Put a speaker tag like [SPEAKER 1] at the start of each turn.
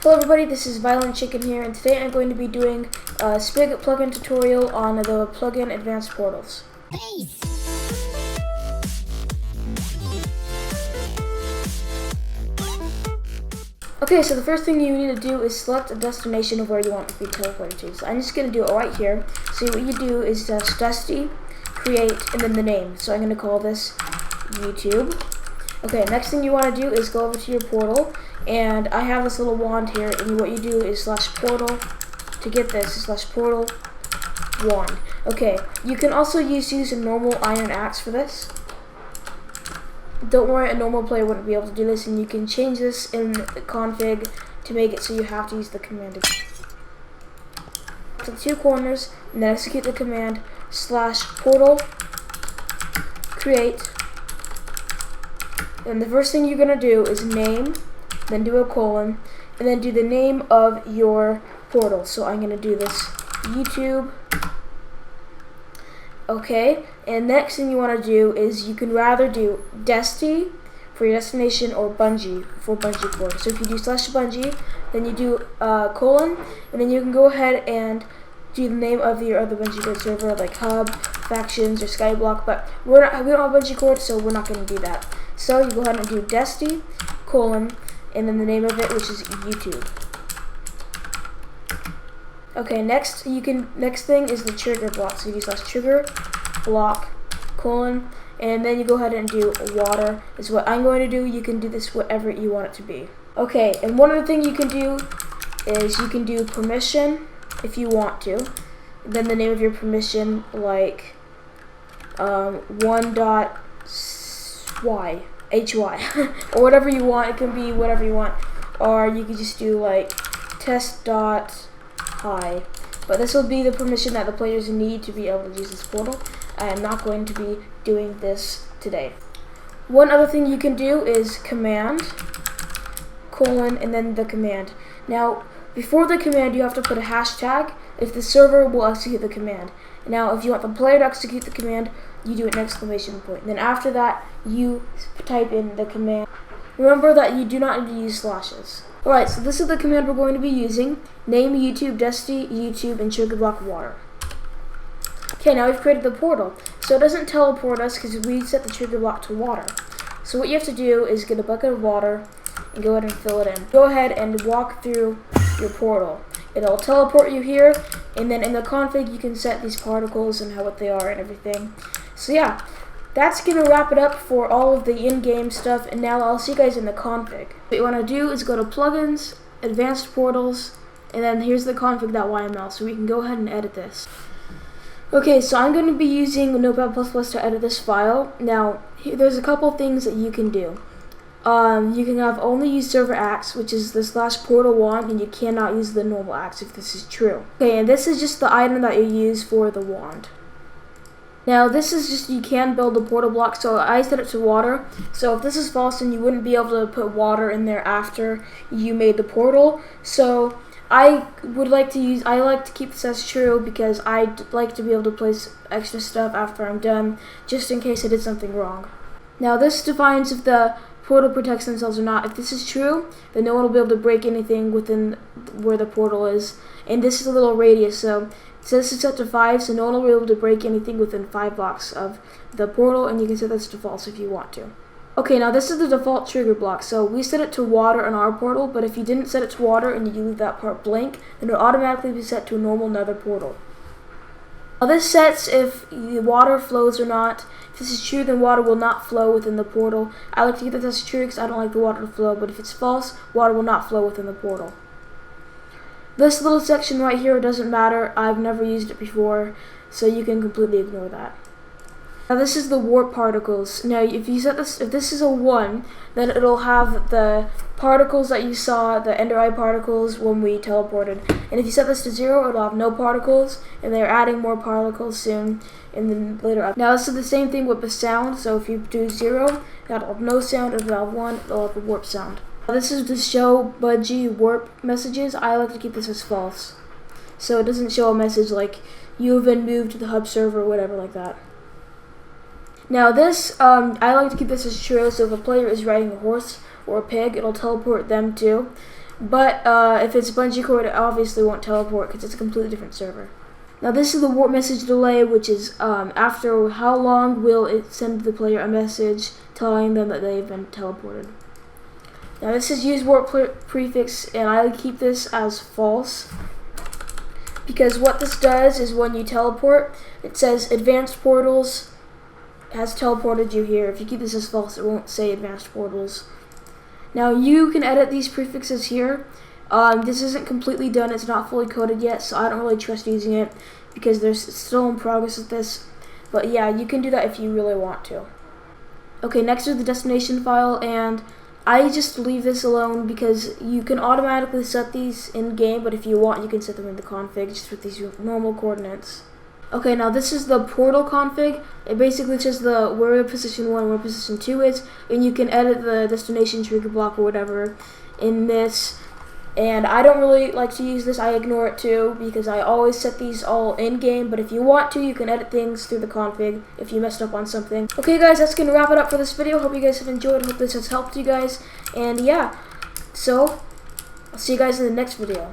[SPEAKER 1] Hello everybody, this is Violent Chicken here, and today I'm going to be doing a Spigot plugin tutorial on the plugin Advanced Portals. Okay, so the first thing you need to do is select a destination of where you want to be teleported to. So I'm just going to do it right here. So what you do is Dusty, create, and then the name. So I'm going to call this YouTube. Okay, next thing you want to do is go over to your portal, and I have this little wand here, and what you do is /portal to get this, /portal wand. Okay, you can also use a normal iron axe for this. Don't worry, a normal player wouldn't be able to do this, and you can change this in the config to make it so you have to use the command again. To the two corners, and then execute the command /portal create. And the first thing you're going to do is name, then do a colon, and then do the name of your portal. So I'm going to do this YouTube. Okay, and next thing you want to do is you can rather do Dusty for your destination or Bungie for Bungie portal. So if you do /Bungie, then you do colon, and then you can go ahead and do the name of your other Bungie code server like Hub, Factions, or Skyblock, but we don't have Bungie code, so we're not going to do that. So you go ahead and do Dusty, colon, and then the name of it, which is YouTube. Okay, next thing is the trigger block. So you do /trigger block, colon, and then you go ahead and do water is what I'm going to do. You can do this whatever you want it to be. Okay, and one other thing you can do is you can do permission if you want to. Then the name of your permission, like 1.hy or whatever you want. It can be whatever you want, or you could just do like test.hi. But this will be the permission that the players need to be able to use this portal. I am not going to be doing this today. One other thing you can do is command colon and then the command. Now before the command you have to put a hashtag if the server will execute the command. Now if you want the player to execute the command, you do an exclamation point. Then after that you type in the command. Remember that you do not need to use slashes. Alright, so this is the command we're going to be using. Name YouTube, Dusty, YouTube, and trigger block water. Okay, now we've created the portal. So it doesn't teleport us because we set the trigger block to water. So what you have to do is get a bucket of water and go ahead and fill it in. Go ahead and walk through your portal. It'll teleport you here, and then in the config you can set these particles and what they are and everything. So yeah, that's going to wrap it up for all of the in-game stuff, and now I'll see you guys in the config. What you want to do is go to Plugins, Advanced Portals, and then here's the config.yml, so we can go ahead and edit this. Okay, so I'm going to be using Notepad++ to edit this file. Now, there's a couple things that you can do. You can have only use server axe, which is the /portal wand, and you cannot use the normal axe if this is true. Okay, and this is just the item that you use for the wand. Now this is just, you can build a portal block, so I set it to water. So if this is false, then you wouldn't be able to put water in there after you made the portal. So I like to keep this as true because I'd like to be able to place extra stuff after I'm done, just in case I did something wrong. Now this defines if the portal protects themselves or not. If this is true, then no one will be able to break anything within where the portal is. And this is a little radius, so this is set to 5, so no one will be able to break anything within 5 blocks of the portal, and you can set this to false if you want to. Okay, now this is the default trigger block. So we set it to water on our portal, but if you didn't set it to water and you leave that part blank, then it will automatically be set to a normal nether portal. Now this sets if the water flows or not. If this is true, then water will not flow within the portal. I like to get that as true because I don't like the water to flow, but if it's false, water will not flow within the portal. This little section right here doesn't matter. I've never used it before, so you can completely ignore that. Now this is the warp particles. Now if you set this, if this is a 1, then it'll have the particles that you saw, the ender eye particles when we teleported. And if you set this to 0, it'll have no particles, and they're adding more particles soon and then later up. Now this is the same thing with the sound. So if you do 0, that'll have no sound. If it'll have 1, it'll have a warp sound. This is to show Bungie warp messages. I like to keep this as false, so it doesn't show a message like you have been moved to the hub server or whatever like that. Now this, I like to keep this as true, so if a player is riding a horse or a pig, it'll teleport them too. But if it's bungee cord, it obviously won't teleport because it's a completely different server. Now this is the warp message delay, which is after how long will it send the player a message telling them that they've been teleported. Now this is use warp prefix, and I keep this as false because what this does is when you teleport, it says advanced portals has teleported you here. If you keep this as false, it won't say advanced portals. Now you can edit these prefixes here. This isn't completely done, it's not fully coded yet, so I don't really trust using it because there's still in progress with this. But yeah, you can do that if you really want to. Okay, next is the destination file, and I just leave this alone because you can automatically set these in game, but if you want, you can set them in the config just with these normal coordinates. Okay, now this is the portal config. It basically says where position 1 and where position 2 is, and you can edit the destination trigger block or whatever in this. And I don't really like to use this, I ignore it too, because I always set these all in-game, but if you want to, you can edit things through the config if you messed up on something. Okay guys, that's going to wrap it up for this video. Hope you guys have enjoyed, hope this has helped you guys, and yeah, so, I'll see you guys in the next video.